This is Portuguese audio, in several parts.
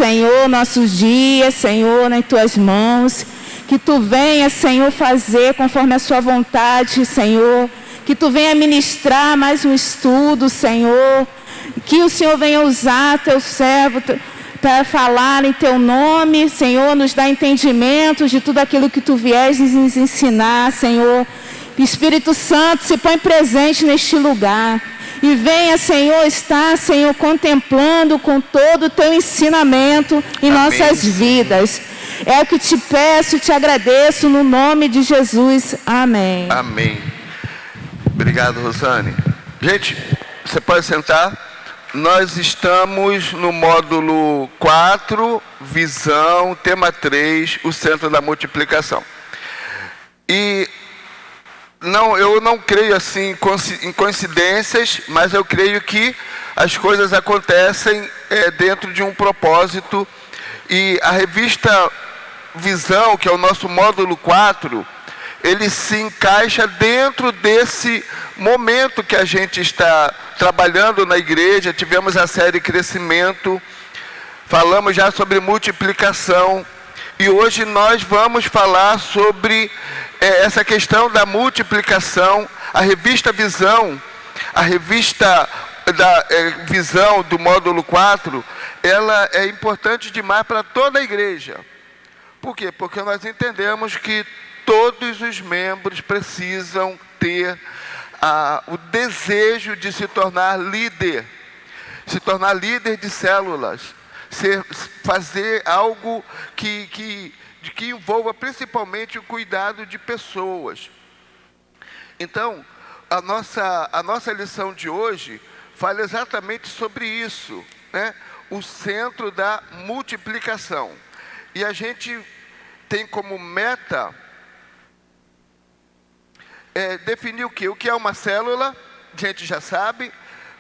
Senhor, nossos dias, Senhor, nas Tuas mãos. Que Tu venha, Senhor, fazer conforme a Sua vontade, Senhor. Que Tu venha ministrar mais um estudo, Senhor. Que o Senhor venha usar Teu servo para falar em Teu nome, Senhor. Nos dá entendimento de tudo aquilo que Tu vieres nos ensinar, Senhor. Espírito Santo, se põe presente neste lugar. E venha, Senhor, estar, Senhor, contemplando com todo o Teu ensinamento em nossas vidas. É o que te peço e te agradeço no nome de Jesus. Amém. Amém. Obrigado, Rosane. Gente, você pode sentar. Nós estamos no módulo 4, visão, tema 3, o centro da multiplicação. E eu não creio assim em coincidências, mas eu creio que as coisas acontecem dentro de um propósito. E a revista Visão, que é o nosso módulo 4, ele se encaixa dentro desse momento que a gente está trabalhando na igreja. Tivemos a série Crescimento, falamos já sobre multiplicação, e hoje nós vamos falar sobre essa questão da multiplicação. A revista Visão, a revista da Visão do módulo 4, ela é importante demais para toda a igreja. Por quê? Porque nós entendemos que todos os membros precisam ter o desejo de se tornar líder de células, fazer algo que envolva principalmente o cuidado de pessoas. Então, a nossa lição de hoje fala exatamente sobre isso, né? O centro da multiplicação. E a gente tem como meta definir o quê? O que é uma célula, a gente já sabe,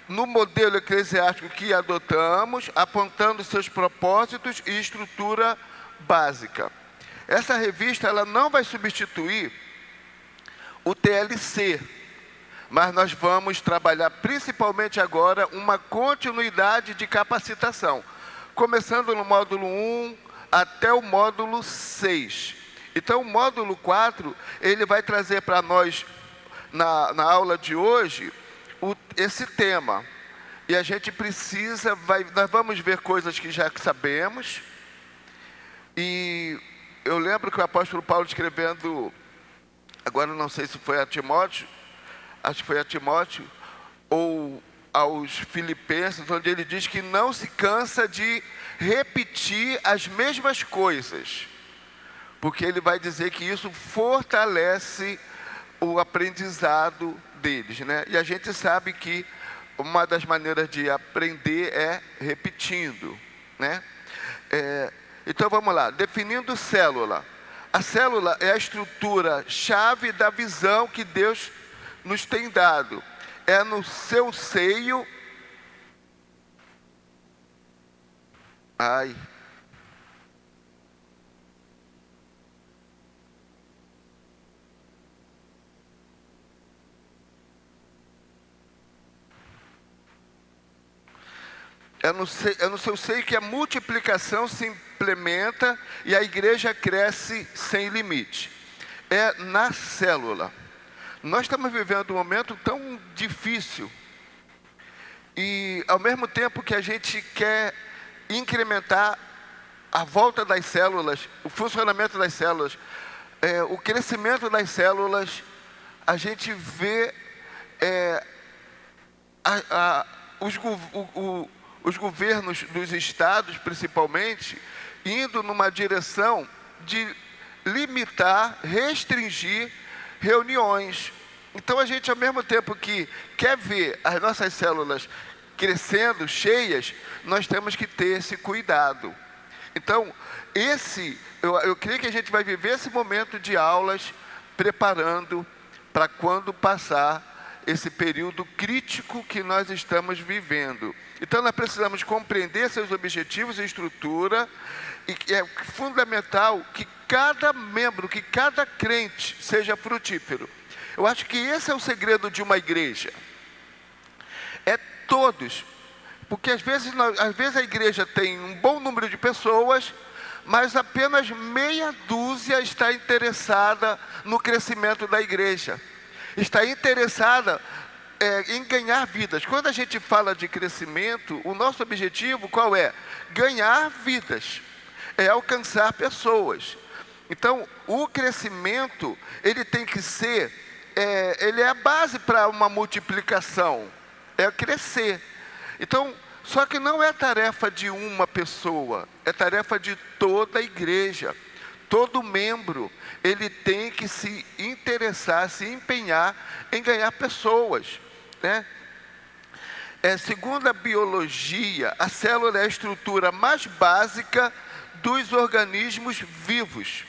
no modelo eclesiástico que adotamos, apontando seus propósitos e estrutura básica. Essa revista ela não vai substituir o TLC, mas nós vamos trabalhar principalmente agora uma continuidade de capacitação, começando no módulo 1 até o módulo 6. Então o módulo 4, ele vai trazer para nós, na aula de hoje, esse tema. E a gente nós vamos ver coisas que já sabemos. E eu lembro que o apóstolo Paulo escrevendo, agora não sei se foi a Timóteo, acho que foi a Timóteo, ou aos Filipenses, onde ele diz que não se cansa de repetir as mesmas coisas, porque ele vai dizer que isso fortalece o aprendizado deles, né? E a gente sabe que uma das maneiras de aprender é repetindo, né? Então vamos lá, definindo célula. A célula é a estrutura chave da visão que Deus nos tem dado. É no seu seio. É no seu seio que a multiplicação se implementa e a igreja cresce sem limite. É na célula. Nós estamos vivendo um momento tão difícil e, ao mesmo tempo que a gente quer incrementar a volta das células, o funcionamento das células, o crescimento das células, a gente vê os governos dos estados, principalmente, indo numa direção de limitar, restringir reuniões. Então a gente, ao mesmo tempo que quer ver as nossas células crescendo, cheias, nós temos que ter esse cuidado. Então, eu creio que a gente vai viver esse momento de aulas preparando para quando passar esse período crítico que nós estamos vivendo. Então nós precisamos compreender seus objetivos e estrutura, e é fundamental que cada membro, que cada crente seja frutífero. Eu acho que esse é o segredo de uma igreja. É todos Porque às vezes a igreja tem um bom número de pessoas, mas apenas meia dúzia está interessada no crescimento da igreja. Está interessada em ganhar vidas. Quando a gente fala de crescimento, o nosso objetivo qual é? Ganhar vidas, é alcançar pessoas. Então, o crescimento, ele tem que ser, ele é a base para uma multiplicação, é crescer. Então, só que não é tarefa de uma pessoa, é tarefa de toda a igreja. Todo membro, ele tem que se interessar, se empenhar em ganhar pessoas, né? Segundo a biologia, a célula é a estrutura mais básica dos organismos vivos.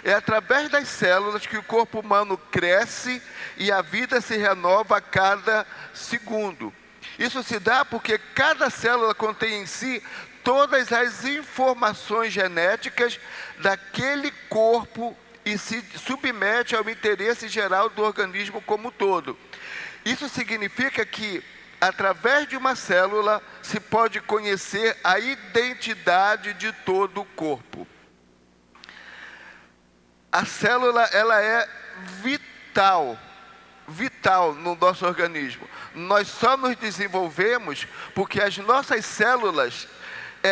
É através das células que o corpo humano cresce e a vida se renova a cada segundo. Isso se dá porque cada célula contém em si todas as informações genéticas daquele corpo e se submete ao interesse geral do organismo como um todo. Isso significa que, através de uma célula, se pode conhecer a identidade de todo o corpo. A célula, ela é vital no nosso organismo. Nós só nos desenvolvemos porque as nossas células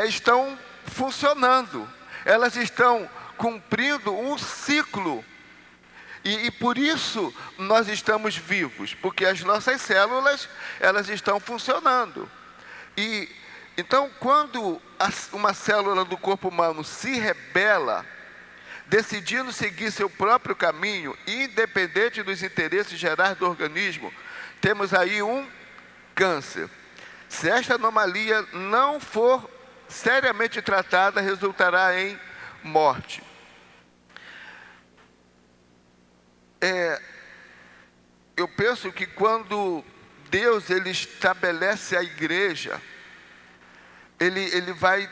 estão funcionando, elas estão cumprindo um ciclo. E por isso nós estamos vivos, porque as nossas células, elas estão funcionando. E então, quando uma célula do corpo humano se rebela, decidindo seguir seu próprio caminho, independente dos interesses gerais do organismo, temos aí um câncer. Se esta anomalia não for seriamente tratada, resultará em morte. Eu penso que quando Deus ele estabelece a igreja, ele vai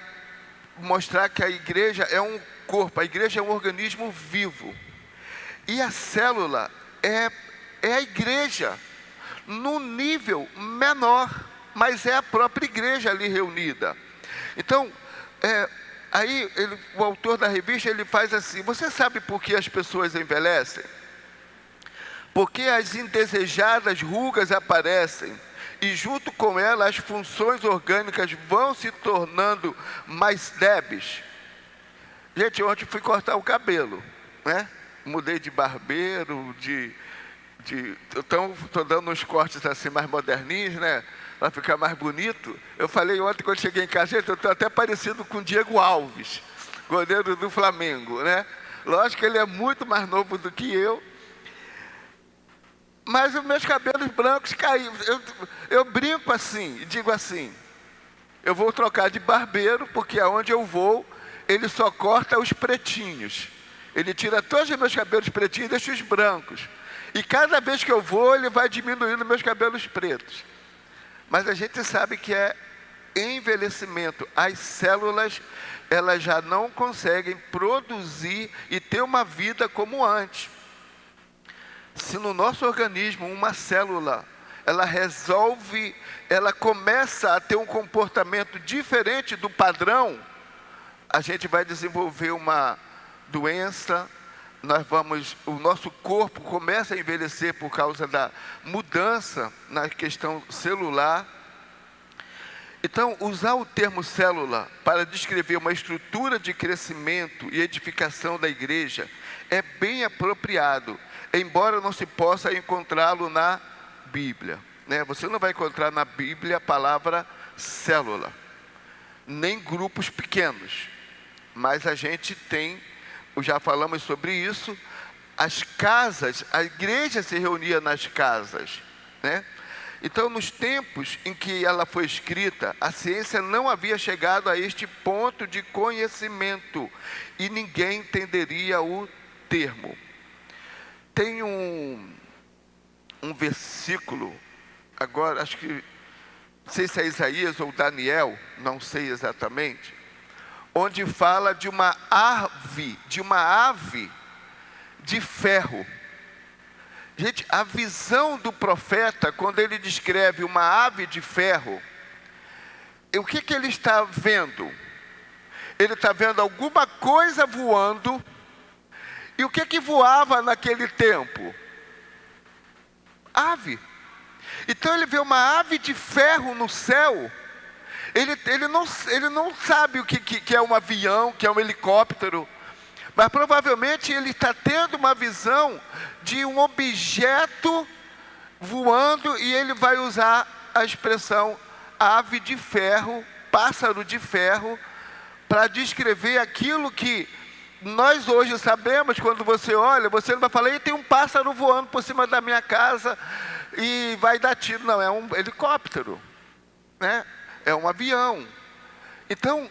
mostrar que a igreja é um corpo, a igreja é um organismo vivo. E a célula é a igreja, num nível menor, mas é a própria igreja ali reunida. Então, aí o autor da revista ele faz assim: você sabe por que as pessoas envelhecem? Porque as indesejadas rugas aparecem e junto com elas as funções orgânicas vão se tornando mais débeis. Gente, ontem fui cortar o cabelo, né? Mudei de barbeiro, estou dando uns cortes assim mais moderninhos, né? Para ficar mais bonito. Eu falei ontem quando cheguei em casa, gente, eu estou até parecido com o Diego Alves, goleiro do Flamengo, né? Lógico que ele é muito mais novo do que eu. Mas os meus cabelos brancos caíram. Eu brinco assim, e digo assim: eu vou trocar de barbeiro, porque aonde eu vou, ele só corta os pretinhos. Ele tira todos os meus cabelos pretinhos e deixa os brancos. E cada vez que eu vou, ele vai diminuindo meus cabelos pretos. Mas a gente sabe que é envelhecimento. As células, elas já não conseguem produzir e ter uma vida como antes. Se no nosso organismo uma célula, ela começa a ter um comportamento diferente do padrão, a gente vai desenvolver uma doença, o nosso corpo começa a envelhecer por causa da mudança na questão celular. Então, usar o termo célula para descrever uma estrutura de crescimento e edificação da igreja é bem apropriado, embora não se possa encontrá-lo na Bíblia, né? Você não vai encontrar na Bíblia a palavra célula, nem grupos pequenos, mas a gente tem, já falamos sobre isso, as casas, a igreja se reunia nas casas, né? Então, nos tempos em que ela foi escrita, a ciência não havia chegado a este ponto de conhecimento e ninguém entenderia o termo. Tem um versículo, agora acho que, não sei se é Isaías ou Daniel, não sei exatamente, onde fala de uma ave de ferro. Gente, a visão do profeta, quando ele descreve uma ave de ferro, o que ele está vendo? Ele está vendo alguma coisa voando. E o que voava naquele tempo? Ave. Então ele vê uma ave de ferro no céu. Ele não sabe o que é um avião, que é um helicóptero. Mas provavelmente ele está tendo uma visão de um objeto voando, e ele vai usar a expressão ave de ferro, pássaro de ferro, para descrever aquilo que nós hoje sabemos. Quando você olha, você não vai falar: e tem um pássaro voando por cima da minha casa e vai dar tiro. Não, é um helicóptero, né? É um avião. Então,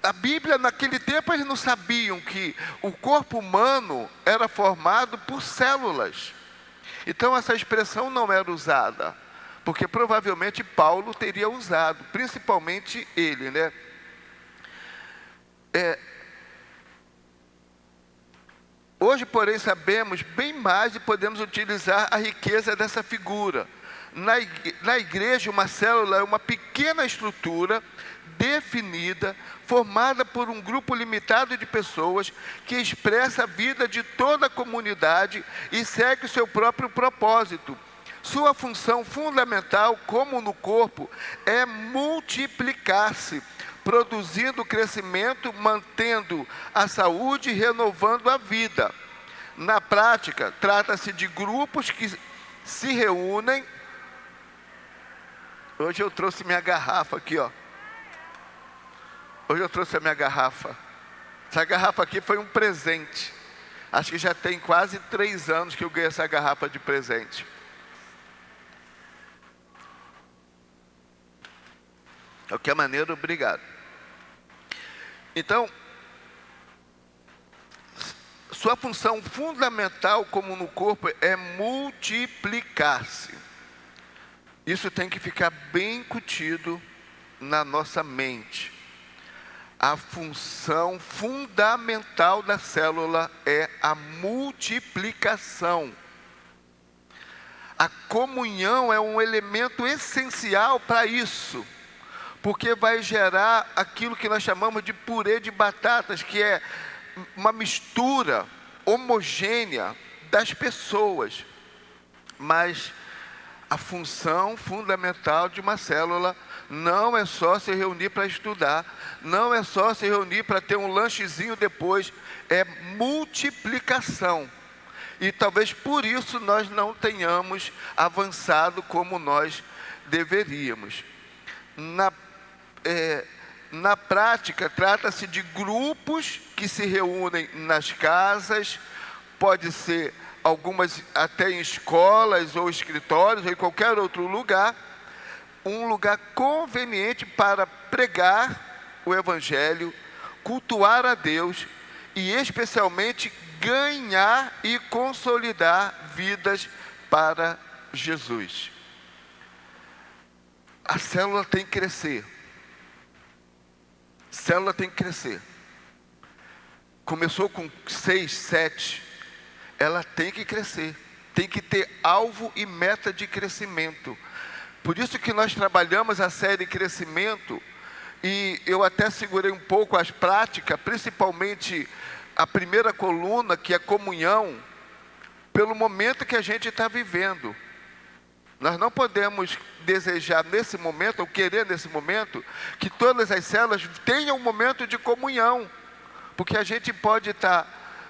a Bíblia, naquele tempo, eles não sabiam que o corpo humano era formado por células. Então, essa expressão não era usada, porque provavelmente Paulo teria usado, principalmente ele, né? Hoje, porém, sabemos bem mais e podemos utilizar a riqueza dessa figura. Na igreja, uma célula é uma pequena estrutura definida, formada por um grupo limitado de pessoas que expressa a vida de toda a comunidade e segue o seu próprio propósito. Sua função fundamental, como no corpo, é multiplicar-se, produzindo crescimento, mantendo a saúde e renovando a vida. Na prática, trata-se de grupos que se reúnem. Hoje eu trouxe minha garrafa aqui, ó. Hoje eu trouxe a minha garrafa. Essa garrafa aqui foi um presente. Acho que já tem quase 3 anos que eu ganhei essa garrafa de presente. De qualquer maneira, obrigado. Então, sua função fundamental, como no corpo, é multiplicar-se. Isso tem que ficar bem incutido na nossa mente. A função fundamental da célula é a multiplicação. A comunhão é um elemento essencial para isso, porque vai gerar aquilo que nós chamamos de purê de batatas, que é uma mistura homogênea das pessoas. Mas a função fundamental de uma célula não é só se reunir para estudar, não é só se reunir para ter um lanchezinho depois, é multiplicação. E talvez por isso nós não tenhamos avançado como nós deveríamos. Na prática, trata-se de grupos que se reúnem nas casas, pode ser algumas até em escolas ou escritórios ou em qualquer outro lugar, um lugar conveniente para pregar o Evangelho, cultuar a Deus e especialmente ganhar e consolidar vidas para Jesus. A célula tem que crescer. Célula tem que crescer. Começou com 6, 7. Ela tem que crescer. Tem que ter alvo e meta de crescimento. Por isso que nós trabalhamos a série Crescimento. E eu até segurei um pouco as práticas, principalmente a primeira coluna, que é comunhão, pelo momento que a gente está vivendo. Nós não podemos desejar nesse momento, ou querer nesse momento, que todas as células tenham um momento de comunhão, porque a gente pode estar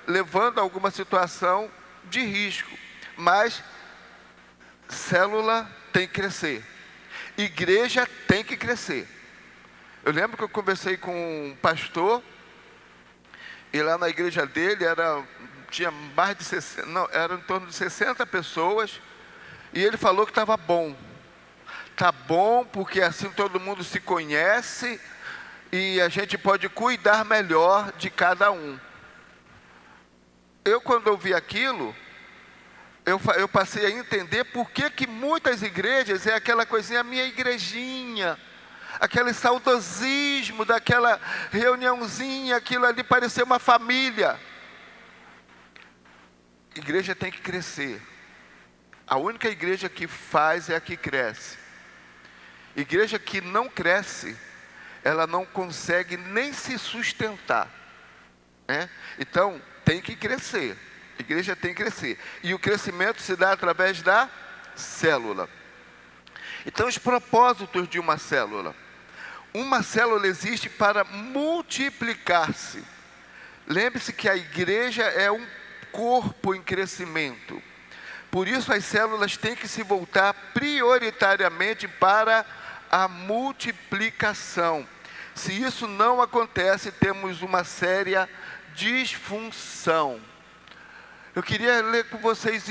levando a alguma situação de risco, mas célula tem que crescer, igreja tem que crescer. Eu lembro que eu conversei com um pastor, e lá na igreja dele tinha mais de 60, não, era em torno de 60 pessoas, e ele falou que estava bom. Está bom porque assim todo mundo se conhece e a gente pode cuidar melhor de cada um. Eu, quando ouvi aquilo, eu passei a entender por que muitas igrejas é aquela coisinha, minha igrejinha, aquele saudosismo daquela reuniãozinha, aquilo ali parecia uma família. Igreja tem que crescer. A única igreja que faz é a que cresce. Igreja que não cresce ela não consegue nem se sustentar, né? Então, tem que crescer. A igreja tem que crescer. E o crescimento se dá através da célula. Então, os propósitos de uma célula. Uma célula existe para multiplicar-se. Lembre-se que a igreja é um corpo em crescimento. Por isso, as células têm que se voltar prioritariamente para a multiplicação. Se isso não acontece, temos uma séria disfunção. Eu queria ler com vocês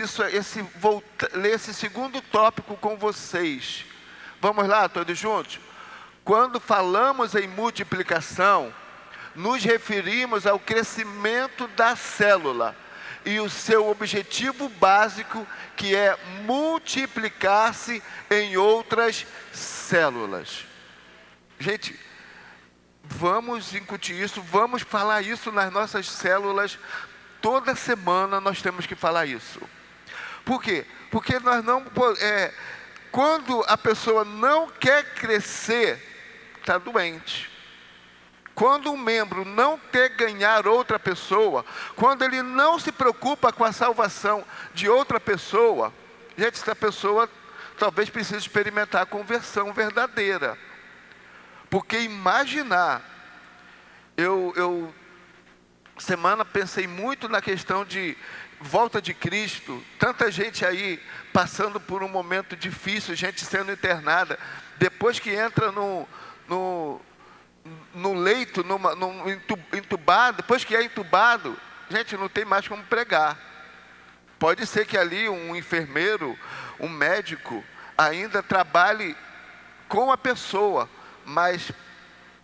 ler esse segundo tópico com vocês. Vamos lá, todos juntos? Quando falamos em multiplicação, nos referimos ao crescimento da célula e o seu objetivo básico, que é multiplicar-se em outras células. Gente, vamos incutir isso, vamos falar isso nas nossas células. Toda semana nós temos que falar isso. Por quê? Porque nós não... quando a pessoa não quer crescer, está doente. Quando um membro não quer ganhar outra pessoa, quando ele não se preocupa com a salvação de outra pessoa, gente, essa pessoa talvez precise experimentar a conversão verdadeira. Porque imaginar, semana pensei muito na questão de volta de Cristo, tanta gente aí passando por um momento difícil, gente sendo internada, depois que entra no leito, entubado, depois que é entubado, gente, não tem mais como pregar. Pode ser que ali um enfermeiro, um médico, ainda trabalhe com a pessoa, mas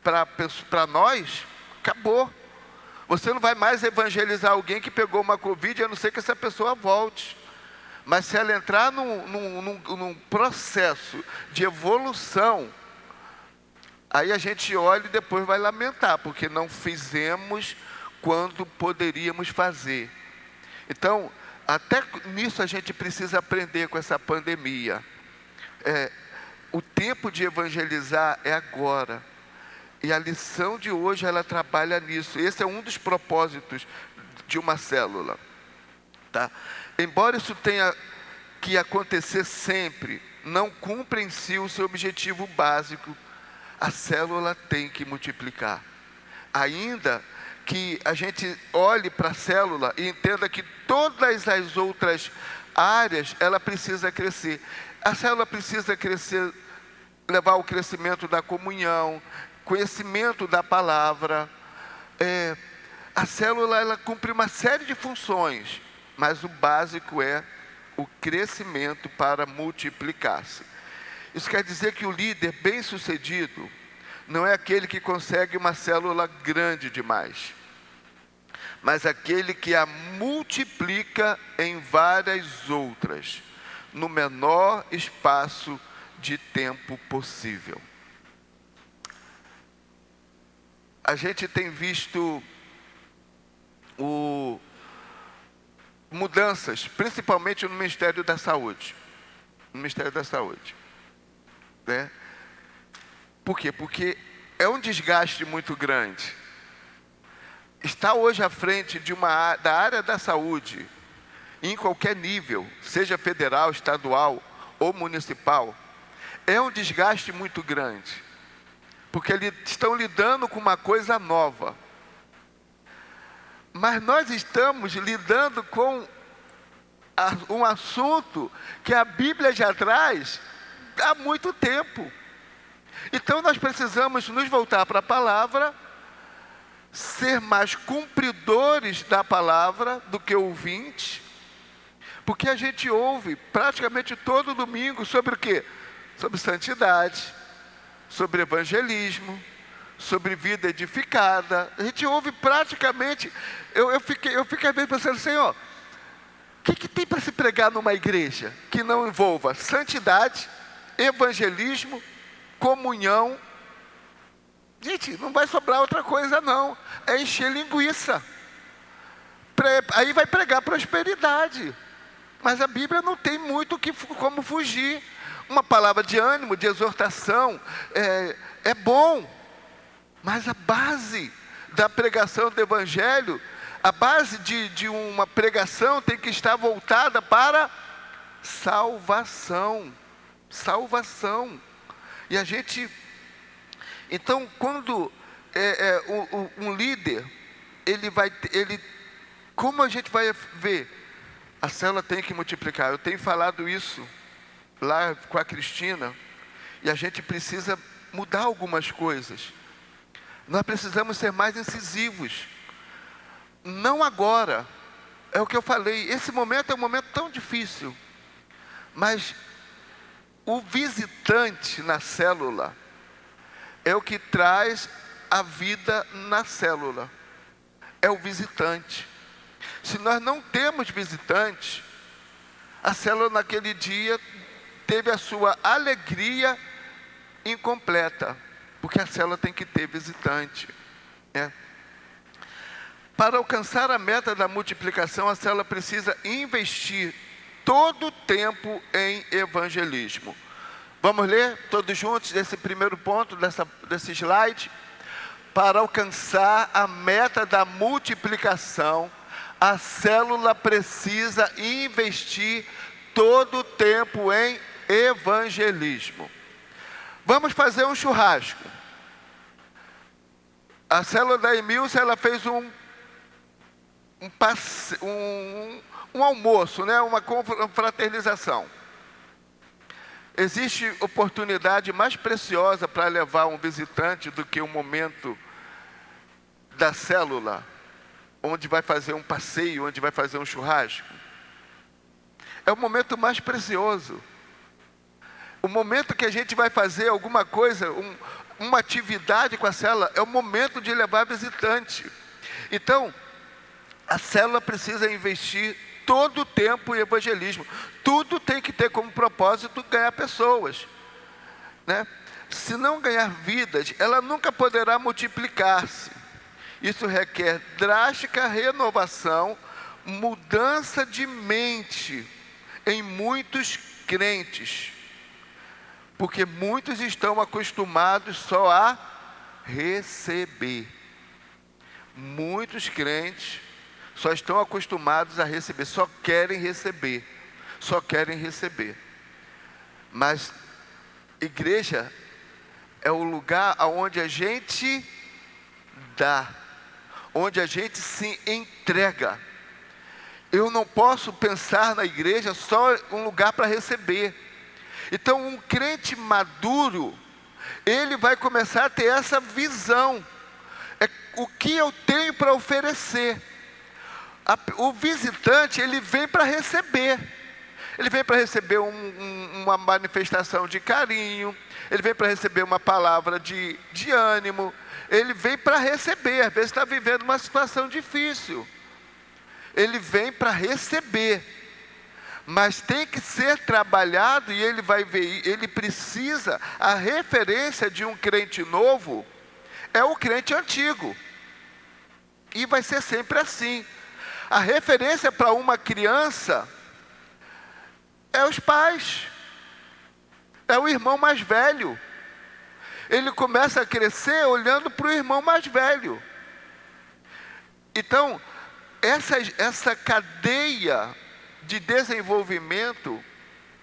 para nós, acabou. Você não vai mais evangelizar alguém que pegou uma Covid, a não ser que essa pessoa volte. Mas se ela entrar num processo de evolução, aí a gente olha e depois vai lamentar, porque não fizemos quando poderíamos fazer. Então, até nisso a gente precisa aprender com essa pandemia. O tempo de evangelizar é agora. E a lição de hoje, ela trabalha nisso. Esse é um dos propósitos de uma célula. Tá? Embora isso tenha que acontecer sempre, não cumpre em si o seu objetivo básico. A célula tem que multiplicar. Ainda que a gente olhe para a célula e entenda que todas as outras áreas, ela precisa crescer. A célula precisa crescer, levar ao crescimento da comunhão, conhecimento da palavra. A célula, ela cumpre uma série de funções, mas o básico é o crescimento para multiplicar-se. Isso quer dizer que o líder bem-sucedido não é aquele que consegue uma célula grande demais, mas aquele que a multiplica em várias outras, no menor espaço de tempo possível. A gente tem visto mudanças, principalmente no Ministério da Saúde. No Ministério da Saúde. Né? Por quê? Porque é um desgaste muito grande. Estar hoje à frente da área da saúde, em qualquer nível, seja federal, estadual ou municipal, é um desgaste muito grande. Porque eles estão lidando com uma coisa nova. Mas nós estamos lidando com um assunto que a Bíblia já traz há muito tempo. Então nós precisamos nos voltar para a palavra, ser mais cumpridores da palavra do que ouvintes, porque a gente ouve praticamente todo domingo sobre o quê? Sobre santidade, sobre evangelismo, sobre vida edificada. A gente ouve praticamente. Eu fico às vezes pensando, Senhor, o que tem para se pregar numa igreja que não envolva santidade, evangelismo, comunhão? Gente, não vai sobrar outra coisa não, é encher linguiça. Aí vai pregar prosperidade, mas a Bíblia não tem muito como fugir. Uma palavra de ânimo, de exortação, é bom, Mas a base da pregação do Evangelho, a base de uma pregação tem que estar voltada para salvação. Salvação. E a gente... Então, quando um líder, como a gente vai ver? A célula tem que multiplicar. Eu tenho falado isso lá com a Cristina, e a gente precisa mudar algumas coisas. Nós precisamos ser mais incisivos. Não agora. É o que eu falei. Esse momento é um momento tão difícil. Mas o visitante na célula é o que traz a vida na célula. É o visitante. Se nós não temos visitantes, a célula naquele dia teve a sua alegria incompleta, porque a célula tem que ter visitante, né? Para alcançar a meta da multiplicação, a célula precisa investir todo o tempo em evangelismo. Vamos ler todos juntos esse primeiro ponto desse slide? Para alcançar a meta da multiplicação, a célula precisa investir todo o tempo em evangelismo. Vamos fazer um churrasco. A célula da Emilce, ela fez um almoço, né? Uma confraternização. Existe oportunidade mais preciosa para levar um visitante do que o momento da célula, onde vai fazer um passeio, onde vai fazer um churrasco? É o momento mais precioso. O momento que a gente vai fazer alguma coisa, uma atividade com a célula, é o momento de levar visitante. Então, a célula precisa investir todo o tempo em evangelismo. Tudo tem que ter como propósito ganhar pessoas, né? Se não ganhar vidas, ela nunca poderá multiplicar-se. Isso requer drástica renovação, mudança de mente em muitos crentes, porque muitos estão acostumados só a receber. Muitos crentes só estão acostumados a receber, só querem receber, só querem receber. Mas igreja é o lugar onde a gente dá, onde a gente se entrega. Eu não posso pensar na igreja só um lugar para receber. Então, um crente maduro, ele vai começar a ter essa visão. É o que eu tenho para oferecer. O visitante, ele vem para receber. Ele vem para receber uma manifestação de carinho. Ele vem para receber uma palavra de ânimo. Ele vem para receber. Às vezes está vivendo uma situação difícil. Ele vem para receber. Mas tem que ser trabalhado, e ele vai ver, ele precisa, a referência de um crente novo é o crente antigo. E vai ser sempre assim. A referência para uma criança é os pais, é o irmão mais velho. Ele começa a crescer olhando para o irmão mais velho. Então, essa cadeia de desenvolvimento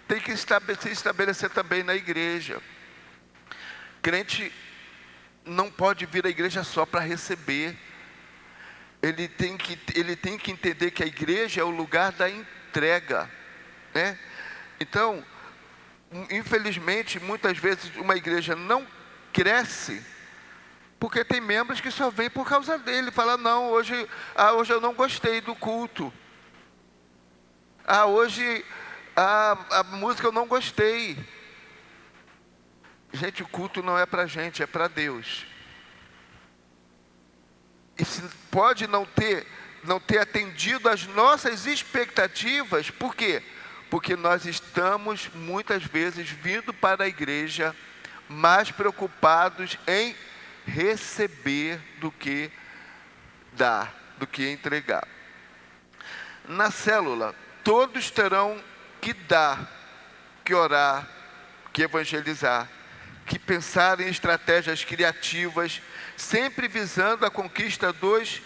tem que se estabelecer também na igreja. Crente não pode vir à igreja só para receber. Ele tem que entender que a igreja é o lugar da entrega, né? Então, infelizmente, muitas vezes uma igreja não cresce porque tem membros que só vêm por causa dele. Fala, não, hoje eu não gostei do culto. Hoje a música eu não gostei. Gente, o culto não é para a gente, é para Deus. E se pode não ter atendido às nossas expectativas, por quê? Porque nós estamos muitas vezes vindo para a igreja mais preocupados em receber do que dar, do que entregar. Na célula, todos terão que dar, que orar, que evangelizar, que pensar em estratégias criativas, sempre visando a conquista dos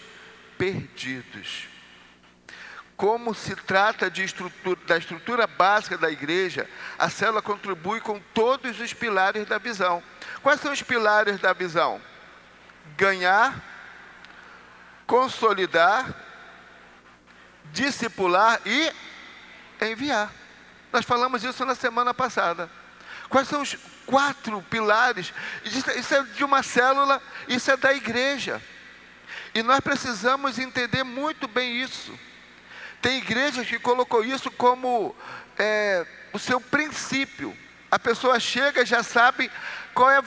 perdidos. Como se trata da estrutura básica da igreja, a célula contribui com todos os pilares da visão. Quais são os pilares da visão? Ganhar, consolidar, discipular e enviar. Nós falamos isso na semana passada. Quais são os 4 pilares? Isso é de uma célula, isso é da igreja. E nós precisamos entender muito bem isso. Tem igrejas que colocou isso como o seu princípio. A pessoa chega e já sabe qual é a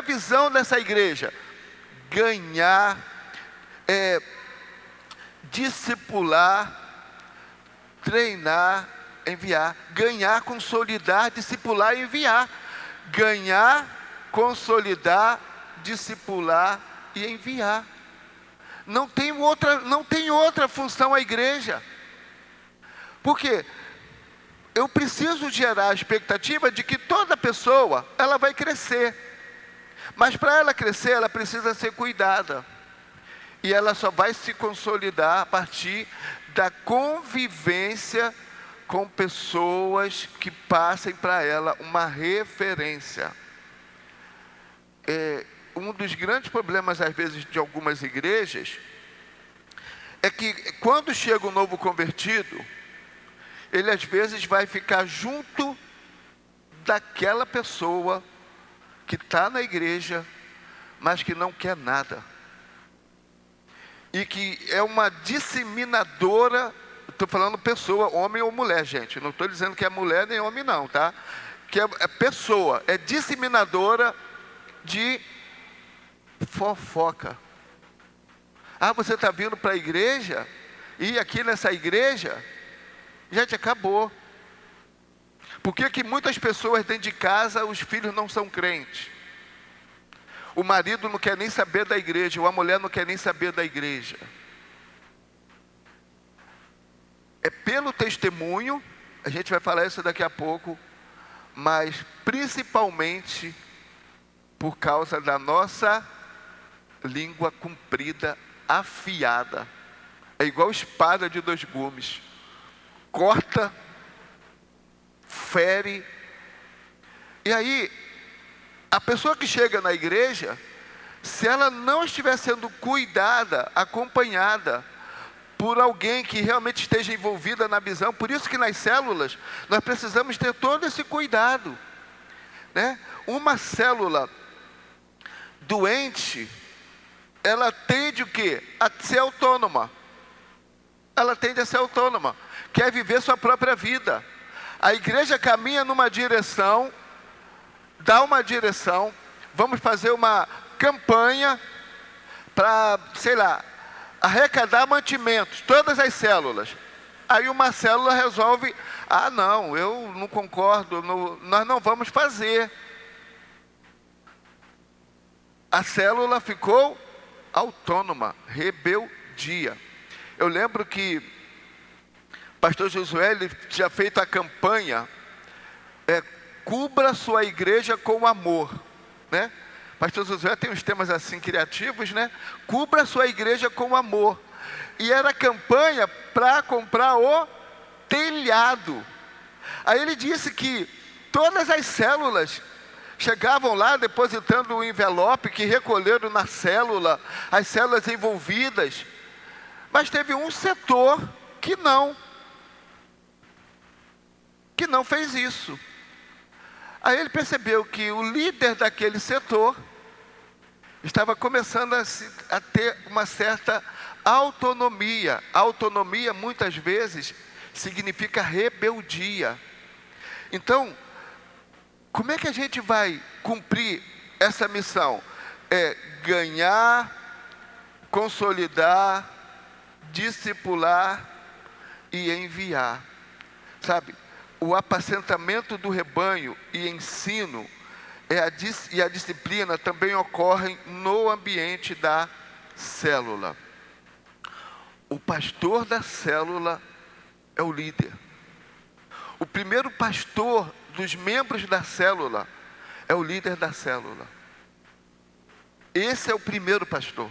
visão dessa igreja. Ganhar, discipular, treinar, enviar. Ganhar, consolidar, discipular e enviar. Ganhar, consolidar, discipular e enviar. Não tem outra função a igreja. Por quê? Eu preciso gerar a expectativa de que toda pessoa, ela vai crescer. Mas para ela crescer, ela precisa ser cuidada. E ela só vai se consolidar a partir da convivência com pessoas que passem para ela uma referência. Um dos grandes problemas, às vezes, de algumas igrejas, é que quando chega um novo convertido, ele às vezes vai ficar junto daquela pessoa que está na igreja, mas que não quer nada. E que é uma disseminadora, estou falando pessoa, homem ou mulher, gente. Não estou dizendo que é mulher nem homem não, tá? Que é pessoa, é disseminadora de fofoca. Ah, você está vindo para a igreja? E aqui nessa igreja, gente, acabou. Por que muitas pessoas dentro de casa, os filhos não são crentes? O marido não quer nem saber da igreja, ou a mulher não quer nem saber da igreja. É pelo testemunho, a gente vai falar isso daqui a pouco, mas principalmente por causa da nossa língua comprida, afiada. É igual espada de 2 gumes. Corta, fere. E aí, a pessoa que chega na igreja, se ela não estiver sendo cuidada, acompanhada por alguém que realmente esteja envolvida na visão, por isso que nas células nós precisamos ter todo esse cuidado, né? Uma célula doente, ela tende o quê? A ser autônoma. Ela tende a ser autônoma, quer viver sua própria vida. A igreja caminha numa direção, dá uma direção, vamos fazer uma campanha para, sei lá, arrecadar mantimentos, todas as células. Aí uma célula resolve, não, eu não concordo, nós não vamos fazer. A célula ficou autônoma, rebeldia. Eu lembro que o pastor Josué, ele tinha feito a campanha, cubra sua igreja com amor, né? Pastor Josué tem uns temas assim criativos, né? Cubra sua igreja com amor. E era campanha para comprar o telhado. Aí ele disse que todas as células chegavam lá depositando o envelope que recolheram na célula, as células envolvidas. Mas teve um setor que não fez isso. Aí ele percebeu que o líder daquele setor estava começando a ter uma certa autonomia. Autonomia muitas vezes significa rebeldia. Então, como é que a gente vai cumprir essa missão? É ganhar, consolidar, discipular e enviar. Sabe, o apacentamento do rebanho e ensino e a disciplina também ocorrem no ambiente da célula. O pastor da célula é o líder. O primeiro pastor dos membros da célula é o líder da célula. Esse é o primeiro pastor.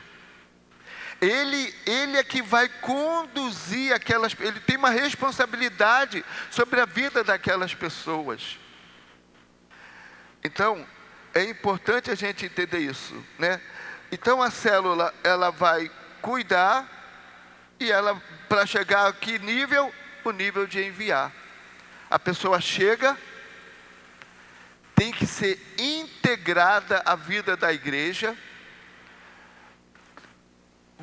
Ele é que vai conduzir ele tem uma responsabilidade sobre a vida daquelas pessoas. Então, é importante a gente entender isso, né? Então a célula, ela vai cuidar, e ela, para chegar a que nível? O nível de enviar. A pessoa chega, tem que ser integrada à vida da igreja,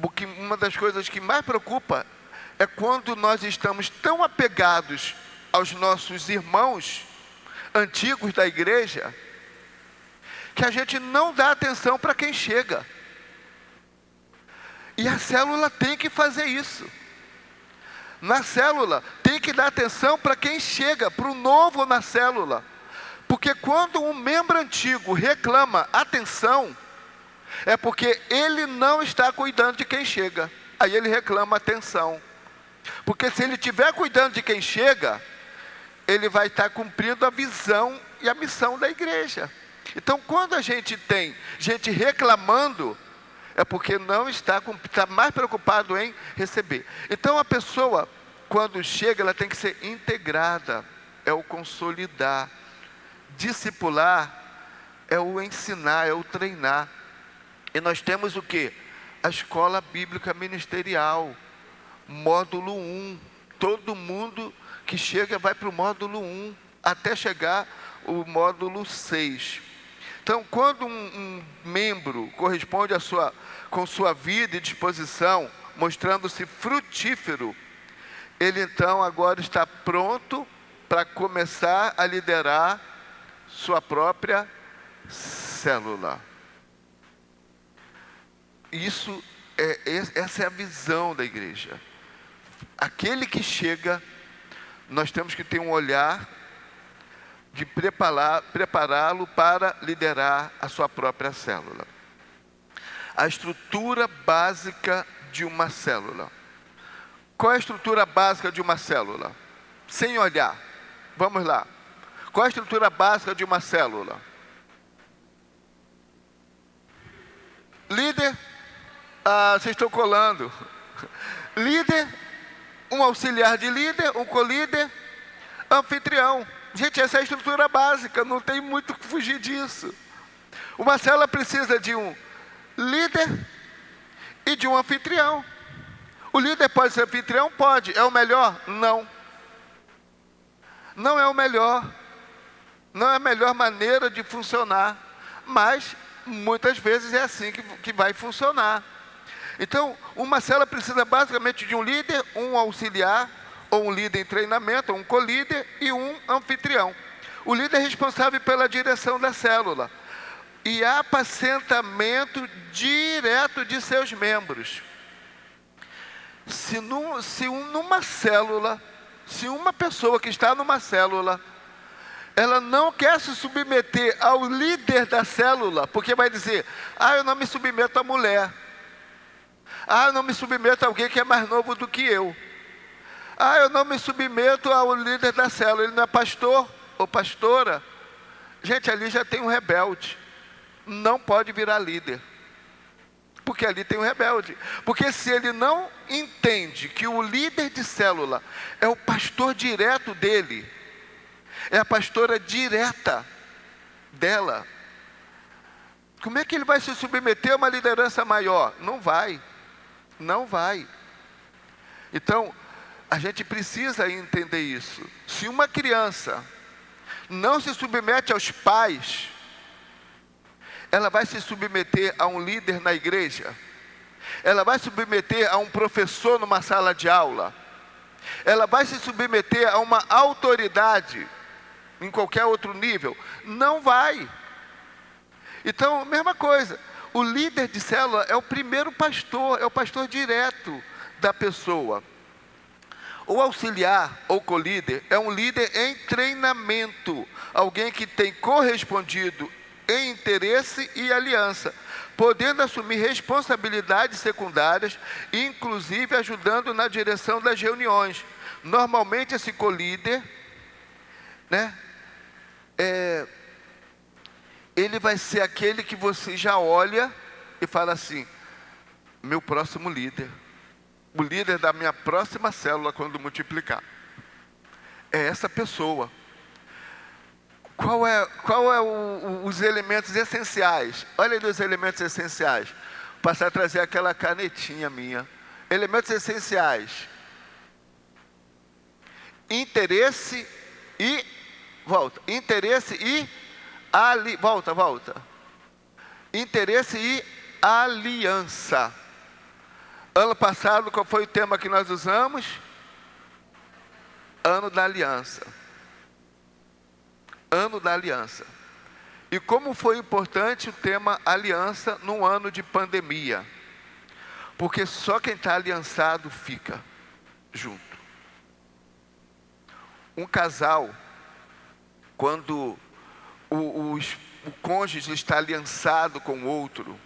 porque uma das coisas que mais preocupa é quando nós estamos tão apegados aos nossos irmãos antigos da igreja, que a gente não dá atenção para quem chega. E a célula tem que fazer isso. Na célula, tem que dar atenção para quem chega, para o novo na célula. Porque quando um membro antigo reclama atenção, é porque ele não está cuidando de quem chega. Aí ele reclama atenção. Porque se ele estiver cuidando de quem chega, ele vai estar cumprindo a visão e a missão da igreja. Então, quando a gente tem gente reclamando, é porque não está mais preocupado em receber. Então, a pessoa, quando chega, ela tem que ser integrada. É o consolidar. Discipular é o ensinar, é o treinar. E nós temos o quê? A escola bíblica ministerial, módulo 1. Todo mundo que chega vai para o módulo 1, até chegar o módulo 6. Então, quando um membro corresponde com sua vida e disposição, mostrando-se frutífero, ele então agora está pronto para começar a liderar sua própria célula. Essa é a visão da igreja. Aquele que chega, nós temos que ter um olhar de prepará-lo para liderar a sua própria célula. A estrutura básica de uma célula. Qual é a estrutura básica de uma célula? Sem olhar. Vamos lá. Qual é a estrutura básica de uma célula? Líder. Vocês estão colando. Líder, um auxiliar de líder, um colíder, anfitrião. Gente, essa é a estrutura básica, não tem muito o que fugir disso. Uma célula precisa de um líder e de um anfitrião. O líder pode ser anfitrião? Pode. É o melhor? Não. Não é o melhor. Não é a melhor maneira de funcionar. Mas, muitas vezes, é assim que vai funcionar. Então, uma célula precisa basicamente de um líder, um auxiliar, ou um líder em treinamento, ou um colíder e um anfitrião. O líder é responsável pela direção da célula e apacentamento direto de seus membros. Se uma pessoa que está numa célula, ela não quer se submeter ao líder da célula, porque vai dizer, eu não me submeto à mulher. Eu não me submeto a alguém que é mais novo do que eu. Eu não me submeto ao líder da célula, ele não é pastor ou pastora. Gente, ali já tem um rebelde. Não pode virar líder. Porque ali tem um rebelde. Porque se ele não entende que o líder de célula é o pastor direto dele, é a pastora direta dela, como é que ele vai se submeter a uma liderança maior? Não vai. Não vai. Então, a gente precisa entender isso. Se uma criança não se submete aos pais, ela vai se submeter a um líder na igreja? Ela vai se submeter a um professor numa sala de aula? Ela vai se submeter a uma autoridade em qualquer outro nível? Não vai. Então, mesma coisa. O líder de célula é o primeiro pastor, é o pastor direto da pessoa. O auxiliar ou colíder é um líder em treinamento, alguém que tem correspondido em interesse e aliança, podendo assumir responsabilidades secundárias, inclusive ajudando na direção das reuniões. Normalmente esse colíder, ele vai ser aquele que você já olha e fala assim: meu próximo líder, o líder da minha próxima célula quando multiplicar, é essa pessoa. Qual é os elementos essenciais? Olha aí os elementos essenciais. Vou passar a trazer aquela canetinha minha. Elementos essenciais: interesse e volta. Interesse e volta. Interesse e aliança. Ano passado, qual foi o tema que nós usamos? Ano da aliança. Ano da aliança. E como foi importante o tema aliança num ano de pandemia? Porque só quem está aliançado fica junto. Um casal, quando o cônjuge está aliançado com o outro,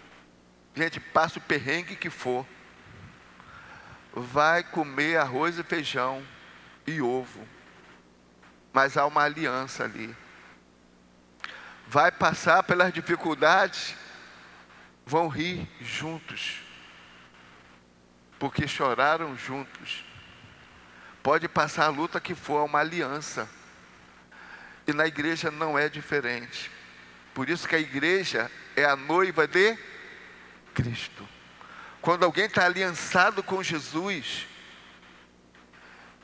gente, passa o perrengue que for, vai comer arroz e feijão e ovo, mas há uma aliança ali. Vai passar pelas dificuldades, vão rir juntos, porque choraram juntos. Pode passar a luta que for, uma aliança. E na igreja não é diferente. Por isso que a igreja é a noiva de Cristo. Quando alguém está aliançado com Jesus,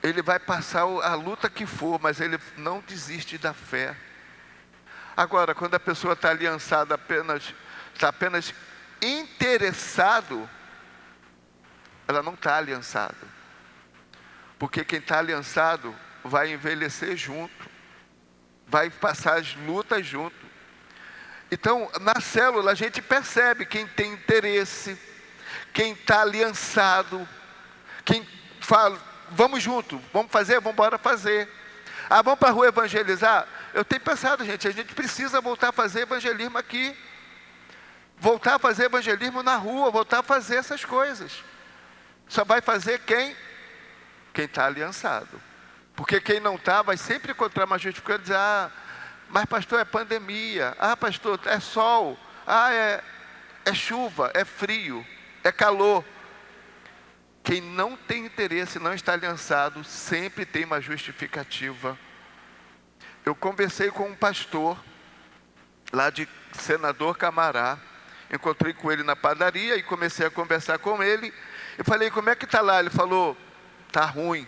ele vai passar a luta que for, mas ele não desiste da fé. Agora, quando a pessoa está aliançada está apenas interessado, ela não está aliançada. Porque quem está aliançado vai envelhecer junto, vai passar as lutas junto. Então, na célula a gente percebe quem tem interesse, quem está aliançado, quem fala: vamos junto, vamos fazer, vamos embora fazer. Ah, vamos para a rua evangelizar? Eu tenho pensado, gente, a gente precisa voltar a fazer evangelismo aqui. Voltar a fazer evangelismo na rua, voltar a fazer essas coisas. Só vai fazer quem está aliançado. Porque quem não está, vai sempre encontrar uma justificativa e dizer: ah, mas pastor, é pandemia. Ah, pastor, é sol. Ah, é chuva, é frio, é calor. Quem não tem interesse, não está aliançado, sempre tem uma justificativa. Eu conversei com um pastor, lá de Senador Camará. Encontrei com ele na padaria e comecei a conversar com ele. Eu falei: como é que está lá? Ele falou: está ruim.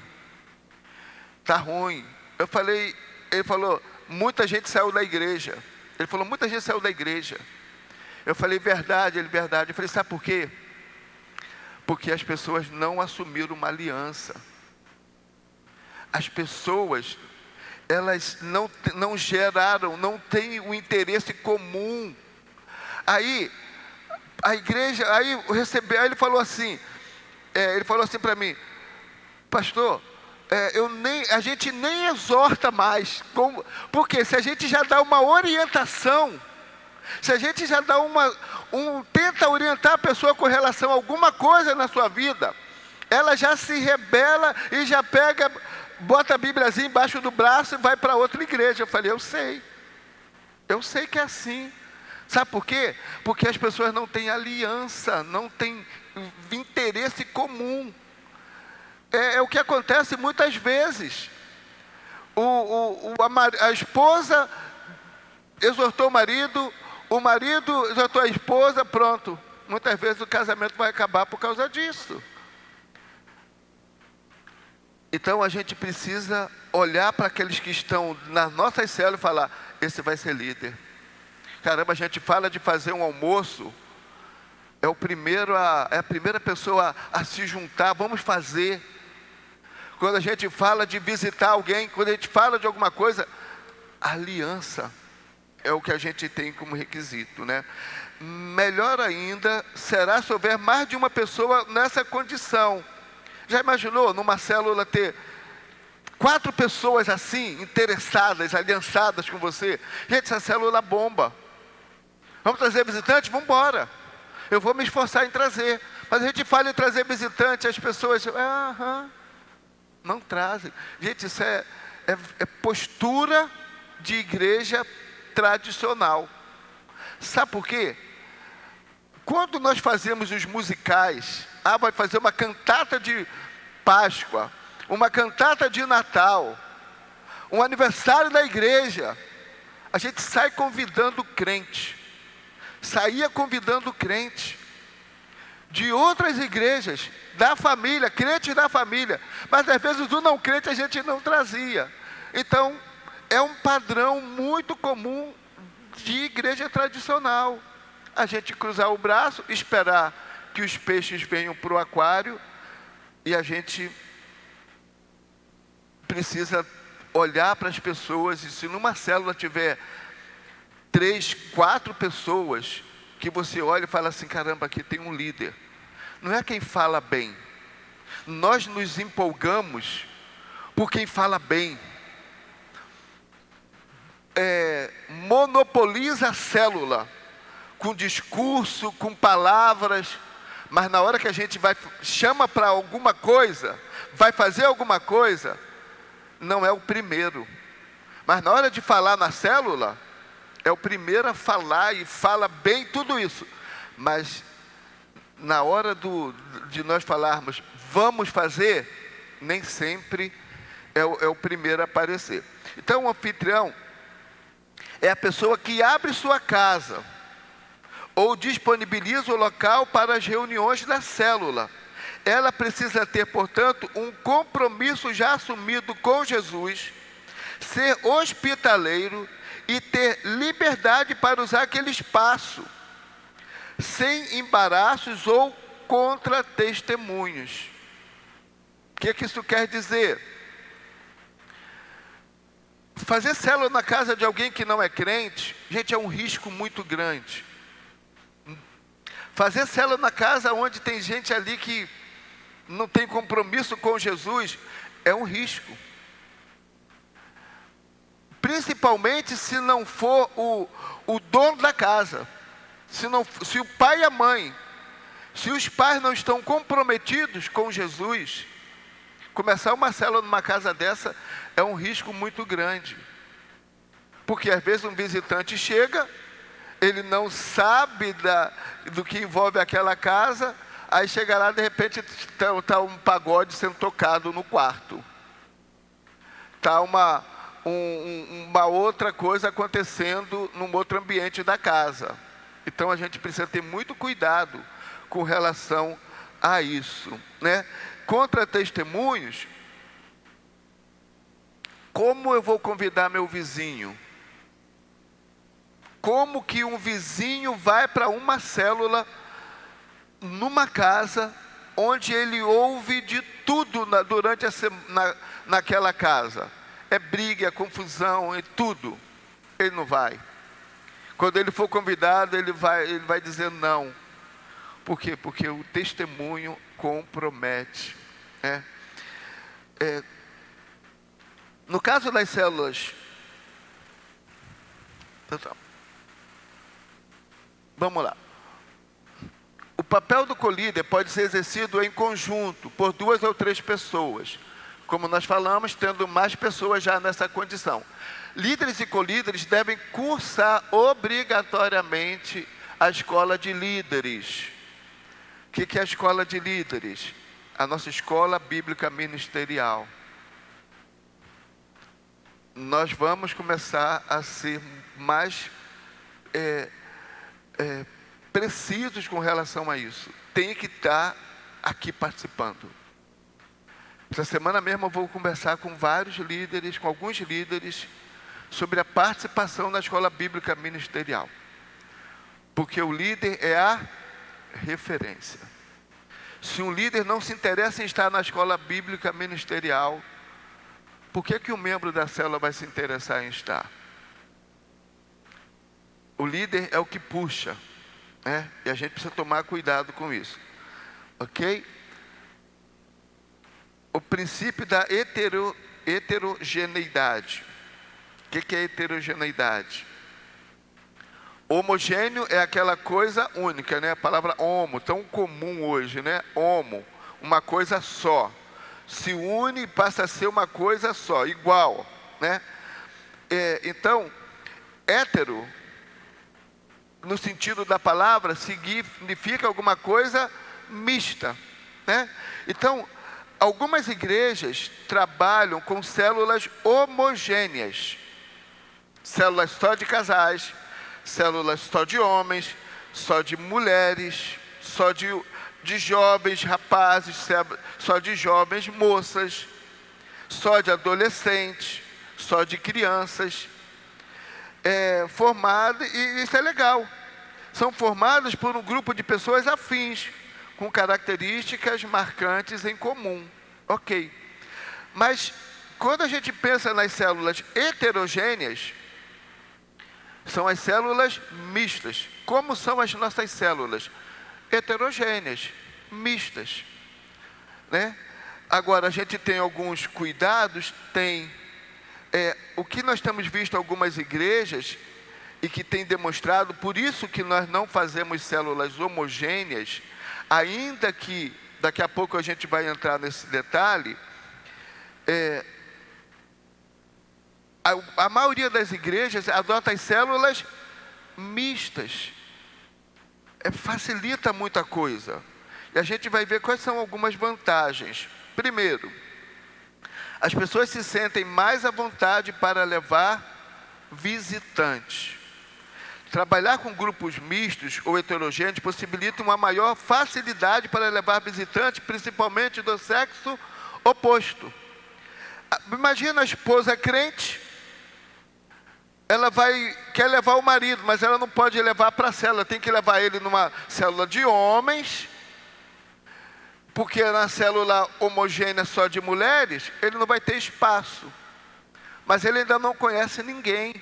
Está ruim. Ele falou: muita gente saiu da igreja. Ele falou: muita gente saiu da igreja. Eu falei: verdade. Ele: verdade. Eu falei: sabe por quê? Porque as pessoas não assumiram uma aliança. As pessoas, elas não geraram, não têm o interesse comum. Aí, a igreja, aí ele falou assim, para mim: pastor, a gente nem exorta mais. Porque se a gente já dá uma orientação, se a gente já dá tenta orientar a pessoa com relação a alguma coisa na sua vida, ela já se rebela e já bota a Bíbliazinha embaixo do braço e vai para outra igreja. Eu falei: eu sei que é assim. Sabe por quê? Porque as pessoas não têm aliança, não têm interesse comum. É o que acontece muitas vezes. A esposa exortou o marido exortou a esposa, pronto. Muitas vezes o casamento vai acabar por causa disso. Então a gente precisa olhar para aqueles que estão nas nossas células e falar: esse vai ser líder. Caramba, a gente fala de fazer um almoço, é a primeira pessoa a se juntar, vamos fazer. Quando a gente fala de visitar alguém, quando a gente fala de alguma coisa, aliança é o que a gente tem como requisito, né? Melhor ainda será se houver mais de uma pessoa nessa condição. Já imaginou numa célula ter 4 pessoas assim, interessadas, aliançadas com você? Gente, essa célula bomba. Vamos trazer visitante? Vamos embora. Eu vou me esforçar em trazer. Mas a gente fala em trazer visitante, as pessoas não trazem. Gente, isso é postura de igreja tradicional. Sabe por quê? Quando nós fazemos os musicais, vai fazer uma cantata de Páscoa, uma cantata de Natal, um aniversário da igreja, a gente sai convidando crente, saía convidando crente de outras igrejas, da família, crentes da família, mas às vezes o não crente a gente não trazia. Então, é um padrão muito comum de igreja tradicional. A gente cruzar o braço, esperar que os peixes venham para o aquário, e a gente precisa olhar para as pessoas, e se numa célula tiver 3, 4 pessoas, que você olha e fala assim, caramba, aqui tem um líder. Não é quem fala bem. Nós nos empolgamos por quem fala bem. Monopoliza a célula, com discurso, com palavras, mas na hora que a gente chama para alguma coisa, vai fazer alguma coisa, não é o primeiro. Mas na hora de falar na célula, é o primeiro a falar e fala bem tudo isso. Mas na hora de nós falarmos, vamos fazer, nem sempre é o primeiro a aparecer. Então o anfitrião é a pessoa que abre sua casa, ou disponibiliza o local para as reuniões da célula. Ela precisa ter, portanto, um compromisso já assumido com Jesus, ser hospitaleiro e ter liberdade para usar aquele espaço, sem embaraços ou contra-testemunhos. O que isso quer dizer? Fazer célula na casa de alguém que não é crente, gente, é um risco muito grande. Fazer célula na casa onde tem gente ali que não tem compromisso com Jesus, é um risco. Principalmente se não for o dono da casa. Se o pai e a mãe, se os pais não estão comprometidos com Jesus, começar uma célula numa casa dessa é um risco muito grande. Porque às vezes um visitante chega, ele não sabe do que envolve aquela casa, aí chega lá, de repente está um pagode sendo tocado no quarto. Está uma outra coisa acontecendo num outro ambiente da casa. Então a gente precisa ter muito cuidado com relação a isso, né? Contra testemunhos, como eu vou convidar meu vizinho? Como que um vizinho vai para uma célula, numa casa, onde ele ouve de tudo durante naquela casa? É briga, é confusão, é tudo. Ele não vai. Quando ele for convidado, ele vai dizer não. Por quê? Porque o testemunho compromete. No caso das células, vamos lá. O papel do colíder pode ser exercido em conjunto, por 2 ou 3 pessoas. Como nós falamos, tendo mais pessoas já nessa condição. Líderes e colíderes devem cursar obrigatoriamente a escola de líderes. O que é a escola de líderes? A nossa escola bíblica ministerial. Nós vamos começar a ser mais precisos com relação a isso. Tem que estar aqui participando. Essa semana mesmo eu vou conversar com alguns líderes, sobre a participação na escola bíblica ministerial. Porque o líder é a referência. Se um líder não se interessa em estar na escola bíblica ministerial, por que um membro da célula vai se interessar em estar? O líder é o que puxa, né? E a gente precisa tomar cuidado com isso. Ok? O princípio da heterogeneidade. O que é heterogeneidade? Homogêneo é aquela coisa única, né? A palavra homo, tão comum hoje, né? Homo, uma coisa só. Se une e passa a ser uma coisa só, igual, né? Então, hétero no sentido da palavra, significa alguma coisa mista, né? Então, algumas igrejas trabalham com células homogêneas. Células só de casais, células só de homens, só de mulheres, só de jovens rapazes, só de jovens moças, só de adolescentes, só de crianças. Formadas, e isso é legal. São formadas por um grupo de pessoas afins, com características marcantes em comum. Ok. Mas, quando a gente pensa nas células heterogêneas, são as células mistas. Como são as nossas células? Heterogêneas, mistas, né? Agora, a gente tem alguns cuidados, o que nós temos visto em algumas igrejas, e que tem demonstrado, por isso que nós não fazemos células homogêneas, ainda que, daqui a pouco a gente vai entrar nesse detalhe, a maioria das igrejas adota as células mistas. Facilita muita coisa. E a gente vai ver quais são algumas vantagens. Primeiro, as pessoas se sentem mais à vontade para levar visitantes. Trabalhar com grupos mistos ou heterogêneos possibilita uma maior facilidade para levar visitantes, principalmente do sexo oposto. Imagina a esposa crente, ela quer levar o marido, mas ela não pode levar para a célula, tem que levar ele numa célula de homens, porque na célula homogênea só de mulheres, ele não vai ter espaço, mas ele ainda não conhece ninguém.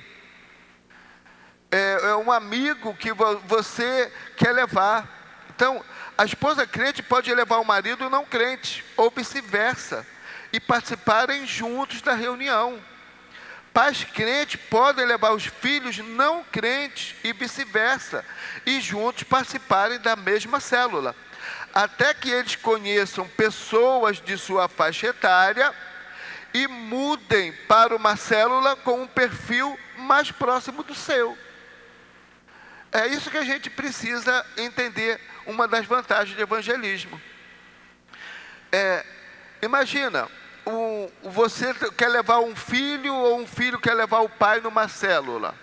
É um amigo que você quer levar. Então, a esposa crente pode levar o marido não crente, ou vice-versa, e participarem juntos da reunião. Pais crentes podem levar os filhos não crentes e vice-versa, e juntos participarem da mesma célula, até que eles conheçam pessoas de sua faixa etária e mudem para uma célula com um perfil mais próximo do seu. É isso que a gente precisa entender, uma das vantagens do evangelismo. Imagina, você quer levar um filho, ou um filho quer levar o pai numa célula.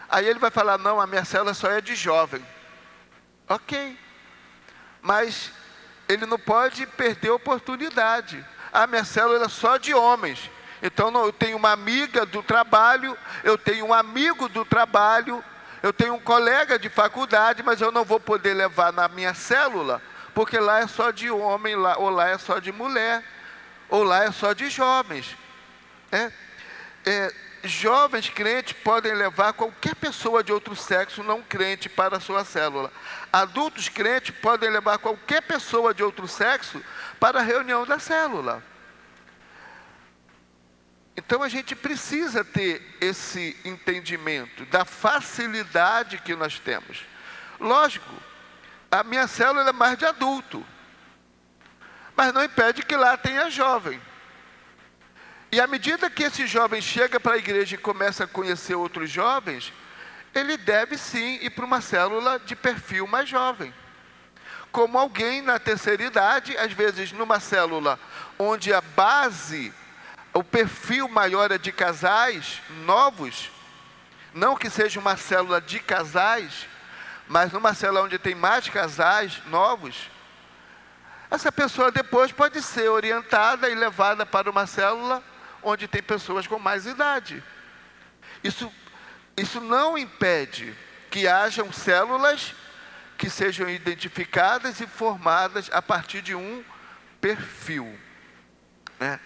Aí ele vai falar, não, a minha célula só é de jovem. Ok. Mas ele não pode perder a oportunidade. A minha célula é só de homens. Então eu tenho uma amiga do trabalho, eu tenho um amigo do trabalho, eu tenho um colega de faculdade, mas eu não vou poder levar na minha célula, porque lá é só de homem, ou lá é só de mulher, ou lá é só de jovens. Jovens crentes podem levar qualquer pessoa de outro sexo não crente para a sua célula. Adultos crentes podem levar qualquer pessoa de outro sexo para a reunião da célula. Então a gente precisa ter esse entendimento da facilidade que nós temos. Lógico, a minha célula é mais de adulto, mas não impede que lá tenha jovem. E à medida que esse jovem chega para a igreja e começa a conhecer outros jovens, ele deve sim ir para uma célula de perfil mais jovem. Como alguém na terceira idade, às vezes numa célula onde a base, o perfil maior é de casais novos, não que seja uma célula de casais, mas numa célula onde tem mais casais novos, essa pessoa depois pode ser orientada e levada para uma célula onde tem pessoas com mais idade. Isso não impede que hajam células que sejam identificadas e formadas a partir de um perfil, né?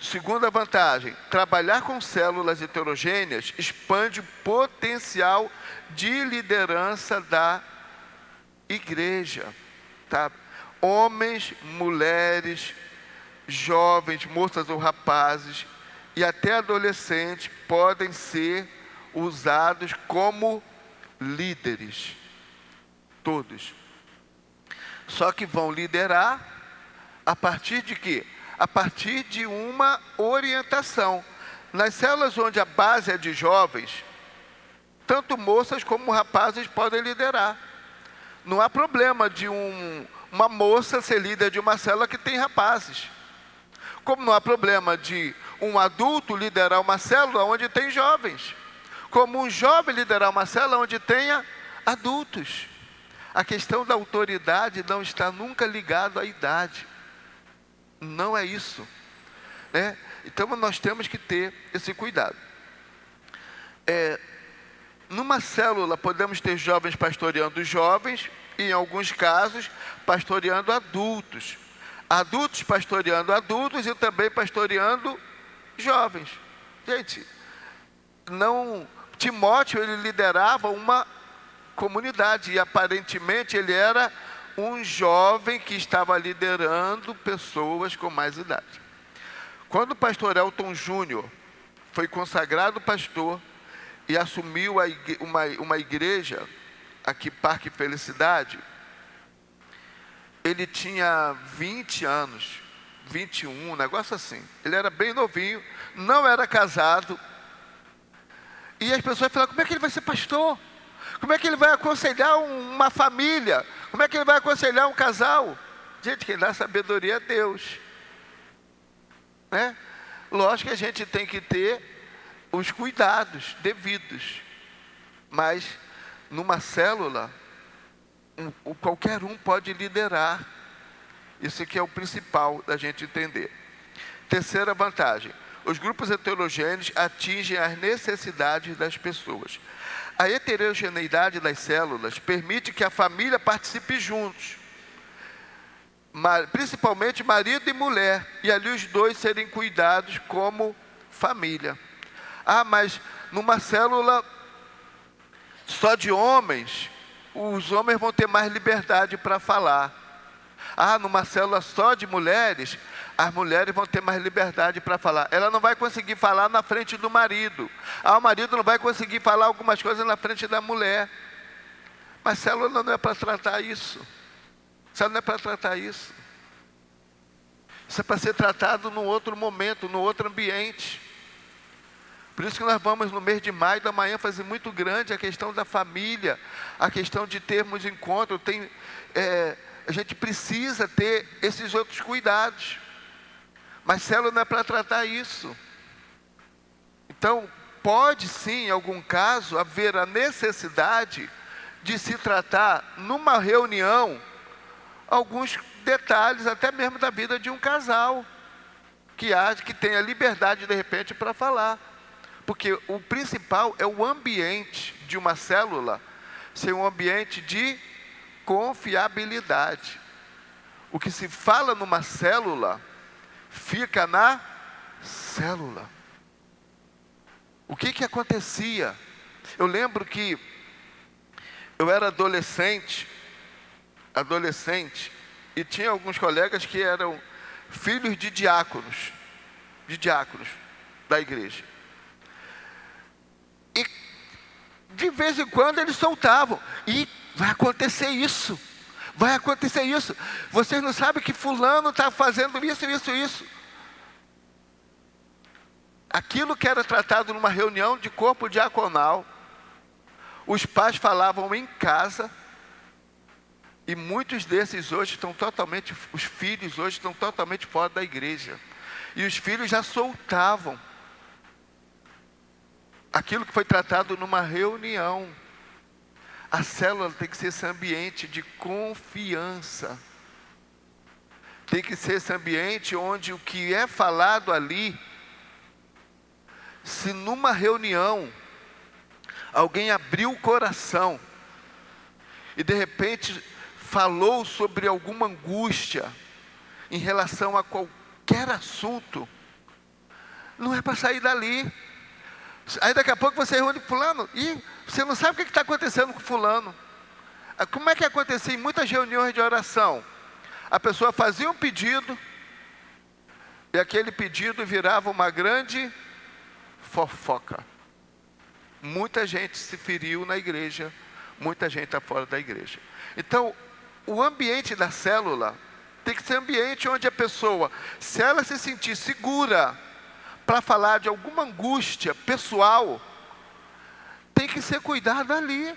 Segunda vantagem, trabalhar com células heterogêneas expande o potencial de liderança da igreja, tá? Homens, mulheres, jovens, moças ou rapazes e até adolescentes podem ser usados como líderes, todos. Só que vão liderar a partir de quê? A partir de uma orientação. Nas células onde a base é de jovens, tanto moças como rapazes podem liderar. Não há problema de uma moça ser líder de uma célula que tem rapazes. Como não há problema de um adulto liderar uma célula onde tem jovens. Como um jovem liderar uma célula onde tenha adultos. A questão da autoridade não está nunca ligada à idade. Não é isso, né? Então nós temos que ter esse cuidado. Numa célula podemos ter jovens pastoreando jovens e, em alguns casos, pastoreando adultos. Adultos pastoreando adultos e também pastoreando jovens. Gente, Timóteo, ele liderava uma comunidade e aparentemente ele era um jovem que estava liderando pessoas com mais idade. Quando o pastor Elton Júnior foi consagrado pastor e assumiu uma igreja aqui, Parque Felicidade, ele tinha 20 anos, 21, um negócio assim. Ele era bem novinho, não era casado. E as pessoas falaram: como é que ele vai ser pastor? Como é que ele vai aconselhar uma família? Como é que ele vai aconselhar um casal? Gente, quem dá sabedoria é Deus, né? Lógico que a gente tem que ter os cuidados devidos, mas numa célula, qualquer um pode liderar. Isso aqui é o principal da gente entender. Terceira vantagem: os grupos heterogêneos atingem as necessidades das pessoas. A heterogeneidade das células permite que a família participe juntos, principalmente marido e mulher, e ali os dois serem cuidados como família. Mas numa célula só de homens, os homens vão ter mais liberdade para falar. Numa célula só de mulheres, as mulheres vão ter mais liberdade para falar. Ela não vai conseguir falar na frente do marido. O marido não vai conseguir falar algumas coisas na frente da mulher. Mas célula não é para tratar isso. Célula não é para tratar isso. Isso é para ser tratado num outro momento, num outro ambiente. Por isso que nós vamos no mês de maio dar uma ênfase muito grande a questão da família, a questão de termos encontro. A gente precisa ter esses outros cuidados. Mas célula não é para tratar isso. Então, pode sim, em algum caso, haver a necessidade de se tratar numa reunião alguns detalhes, até mesmo da vida de um casal, que tenha liberdade de repente para falar. Porque o principal é o ambiente de uma célula ser um ambiente de confiabilidade. O que se fala numa célula fica na célula. O que acontecia? Eu lembro que eu era adolescente, e tinha alguns colegas que eram filhos de diáconos da igreja. E de vez em quando eles soltavam: e vai acontecer isso. Vocês não sabem que fulano está fazendo isso. Aquilo que era tratado numa reunião de corpo diaconal, os pais falavam em casa, e muitos desses hoje os filhos hoje estão totalmente fora da igreja. E os filhos já soltavam aquilo que foi tratado numa reunião. A célula tem que ser esse ambiente de confiança. Tem que ser esse ambiente onde o que é falado ali, se numa reunião alguém abriu o coração e de repente falou sobre alguma angústia em relação a qualquer assunto, não é para sair dali. Aí daqui a pouco você reúne com fulano e você não sabe o que está acontecendo com fulano. Como é que acontecia em muitas reuniões de oração? A pessoa fazia um pedido e aquele pedido virava uma grande fofoca. Muita gente se feriu na igreja, muita gente está fora da igreja. Então, o ambiente da célula tem que ser ambiente onde a pessoa, se ela se sentir segura para falar de alguma angústia pessoal, tem que ser cuidado ali.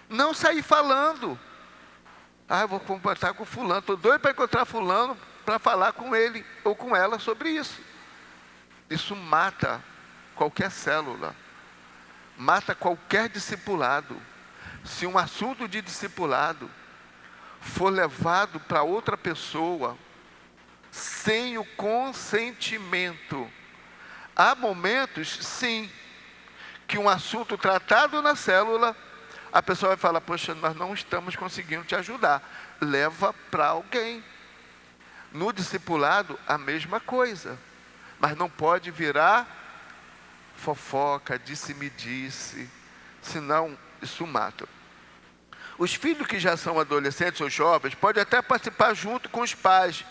Não sair falando. Eu vou conversar com fulano, estou doido para encontrar fulano para falar com ele ou com ela sobre isso. Isso mata qualquer célula, mata qualquer discipulado. Se um assunto de discipulado for levado para outra pessoa sem o consentimento, há momentos, sim, que um assunto tratado na célula, a pessoa vai falar: poxa, nós não estamos conseguindo te ajudar. Leva para alguém. No discipulado, a mesma coisa. Mas não pode virar fofoca, disse-me-disse, senão isso mata. Os filhos que já são adolescentes ou jovens podem até participar junto com os pais,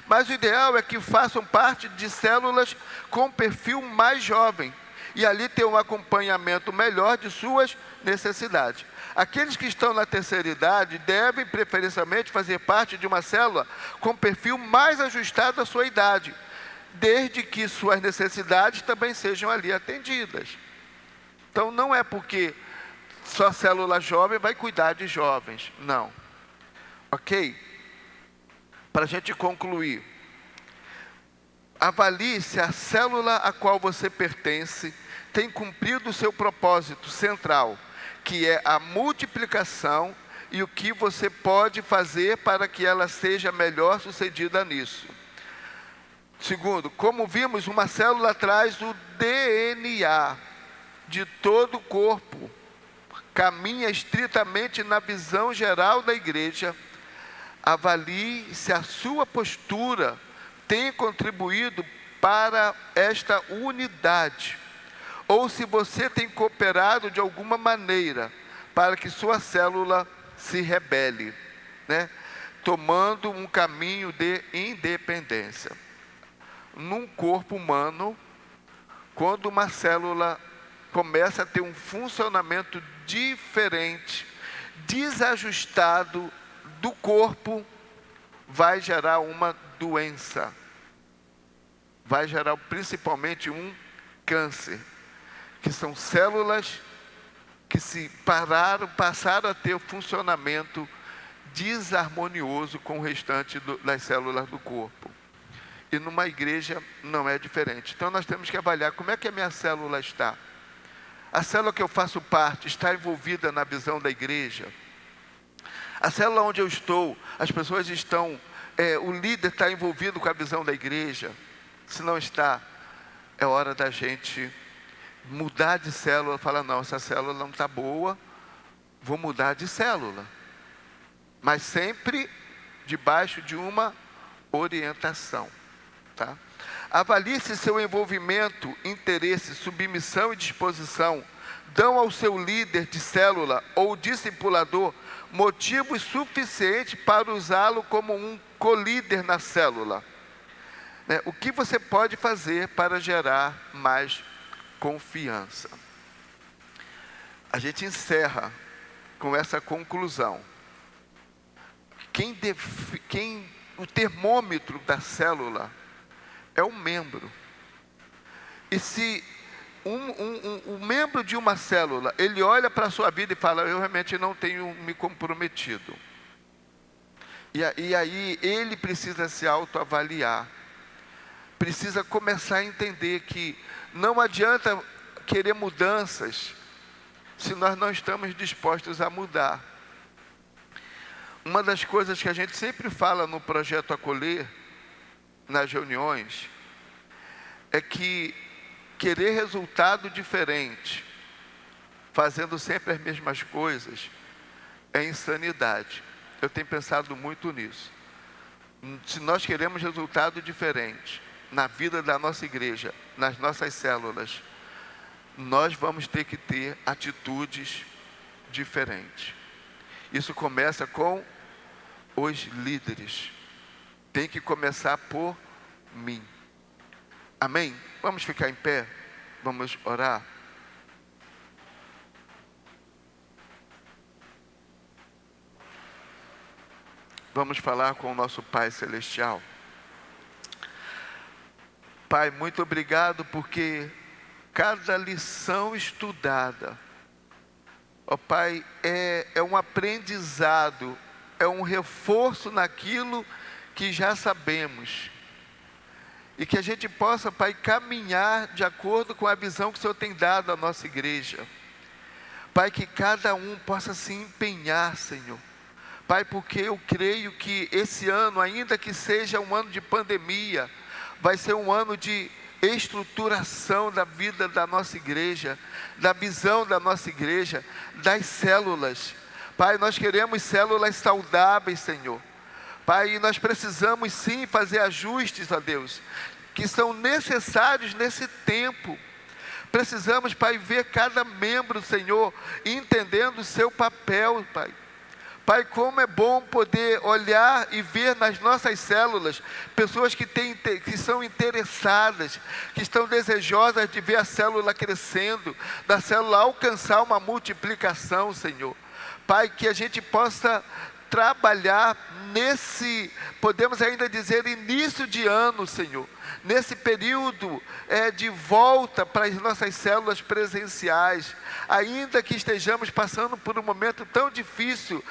mas o ideal é que façam parte de células com perfil mais jovem, e ali ter um acompanhamento melhor de suas necessidades. Aqueles que estão na terceira idade devem preferencialmente fazer parte de uma célula com perfil mais ajustado à sua idade, desde que suas necessidades também sejam ali atendidas. Então não é porque só célula jovem vai cuidar de jovens, não. Ok? Para a gente concluir, avalie se a célula a qual você pertence tem cumprido o seu propósito central, que é a multiplicação, e o que você pode fazer para que ela seja melhor sucedida nisso. Segundo, como vimos, uma célula traz o DNA de todo o corpo, caminha estritamente na visão geral da igreja. Avalie se a sua postura tem contribuído para esta unidade, ou se você tem cooperado de alguma maneira para que sua célula se rebele, tomando um caminho de independência. Num corpo humano, quando uma célula começa a ter um funcionamento diferente, desajustado do corpo, vai gerar uma doença, vai gerar principalmente um câncer, que são células que passaram a ter o funcionamento desarmonioso com o restante das células do corpo. E numa igreja não é diferente. Então nós temos que avaliar como é que a minha célula está. A célula que eu faço parte está envolvida na visão da igreja? A célula onde eu estou, as pessoas estão, o líder está envolvido com a visão da igreja? Se não está, é hora da gente mudar de célula, falar: não, essa célula não está boa, vou mudar de célula. Mas sempre debaixo de uma orientação. Tá? Avalie se seu envolvimento, interesse, submissão e disposição dão ao seu líder de célula ou discipulador motivos suficientes para usá-lo como um colíder na célula. O que você pode fazer para gerar mais confiança? A gente encerra com essa conclusão. O termômetro da célula é o membro. E se um membro de uma célula, ele olha para a sua vida e fala: eu realmente não tenho me comprometido. E aí ele precisa se autoavaliar. Precisa começar a entender que não adianta querer mudanças se nós não estamos dispostos a mudar. Uma das coisas que a gente sempre fala no projeto Acolher, nas reuniões, é que querer resultado diferente, fazendo sempre as mesmas coisas, é insanidade. Eu tenho pensado muito nisso. Se nós queremos resultado diferente na vida da nossa igreja, nas nossas células, nós vamos ter que ter atitudes diferentes. Isso começa com os líderes. Tem que começar por mim. Amém? Vamos ficar em pé? Vamos orar? Vamos falar com o nosso Pai Celestial. Pai, muito obrigado porque cada lição estudada. Ó Pai, é um aprendizado, é um reforço naquilo que já sabemos. E que a gente possa, Pai, caminhar de acordo com a visão que o Senhor tem dado à nossa igreja. Pai, que cada um possa se empenhar, Senhor. Pai, porque eu creio que esse ano, ainda que seja um ano de pandemia, vai ser um ano de estruturação da vida da nossa igreja, da visão da nossa igreja, das células. Pai, nós queremos células saudáveis, Senhor. Pai, nós precisamos sim fazer ajustes, ó Deus, que são necessários nesse tempo. Precisamos, Pai, ver cada membro, Senhor, entendendo o seu papel, Pai. Pai, como é bom poder olhar e ver nas nossas células pessoas que são interessadas, que estão desejosas de ver a célula crescendo, da célula alcançar uma multiplicação, Senhor. Pai, que a gente possa trabalhar nesse, podemos ainda dizer, início de ano, Senhor, nesse período de volta para as nossas células presenciais, ainda que estejamos passando por um momento tão difícil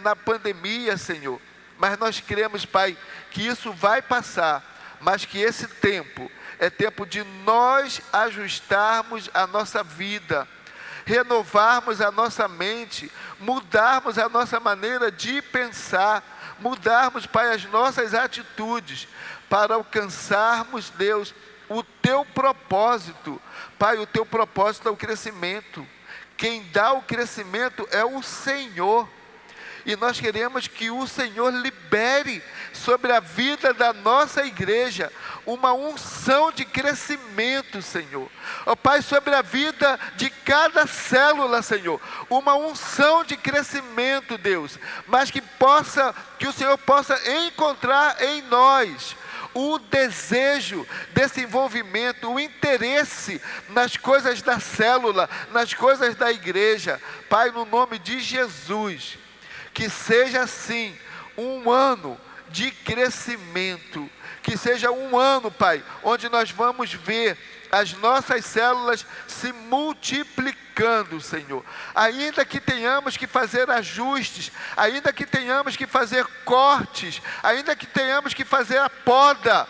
na pandemia, Senhor, mas nós cremos, Pai, que isso vai passar, mas que esse tempo é tempo de nós ajustarmos a nossa vida, renovarmos a nossa mente, mudarmos a nossa maneira de pensar, mudarmos, Pai, as nossas atitudes, para alcançarmos, Deus, o Teu propósito. Pai, o Teu propósito é o crescimento. Quem dá o crescimento é o Senhor. E nós queremos que o Senhor libere sobre a vida da nossa igreja uma unção de crescimento, Senhor. Ó Pai, sobre a vida de cada célula, Senhor, uma unção de crescimento, Deus, mas que o Senhor possa encontrar em nós o desejo desse envolvimento, o interesse nas coisas da célula, nas coisas da igreja. Pai, no nome de Jesus, que seja assim um ano de crescimento, que seja um ano, Pai, onde nós vamos ver as nossas células se multiplicando, Senhor. Ainda que tenhamos que fazer ajustes, ainda que tenhamos que fazer cortes, ainda que tenhamos que fazer a poda,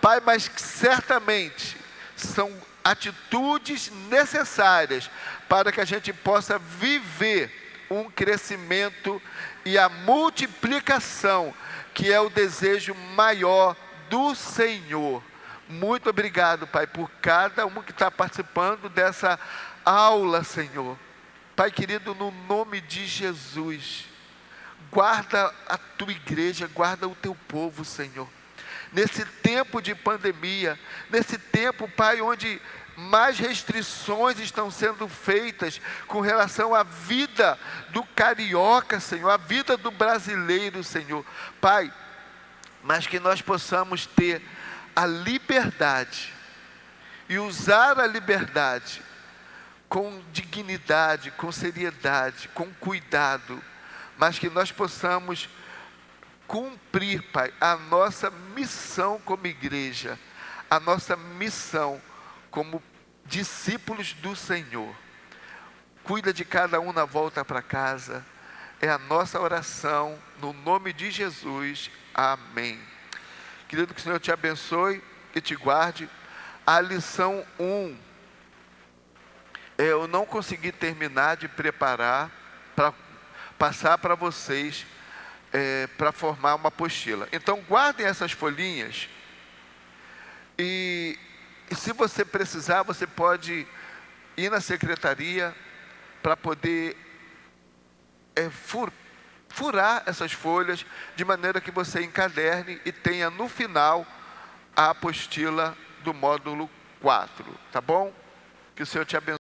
Pai, mas certamente são atitudes necessárias para que a gente possa viver um crescimento e a multiplicação, que é o desejo maior do Senhor. Muito obrigado, Pai, por cada um que está participando dessa aula, Senhor. Pai querido, no nome de Jesus, guarda a Tua igreja, guarda o Teu povo, Senhor. Nesse tempo de pandemia, nesse tempo, Pai, onde mais restrições estão sendo feitas com relação à vida do carioca, Senhor, a vida do brasileiro, Senhor. Pai, mas que nós possamos ter a liberdade e usar a liberdade com dignidade, com seriedade, com cuidado, mas que nós possamos cumprir, Pai, a nossa missão como igreja, a nossa missão como discípulos do Senhor. Cuida de cada um na volta para casa, é a nossa oração, no nome de Jesus, amém. Querido, que o Senhor te abençoe e te guarde. A lição 1, eu não consegui terminar de preparar, para passar para vocês, para formar uma apostila. Então guardem essas folhinhas, e se você precisar, você pode ir na secretaria para poder furar essas folhas, de maneira que você encaderne e tenha no final a apostila do módulo 4, tá bom? Que o Senhor te abençoe.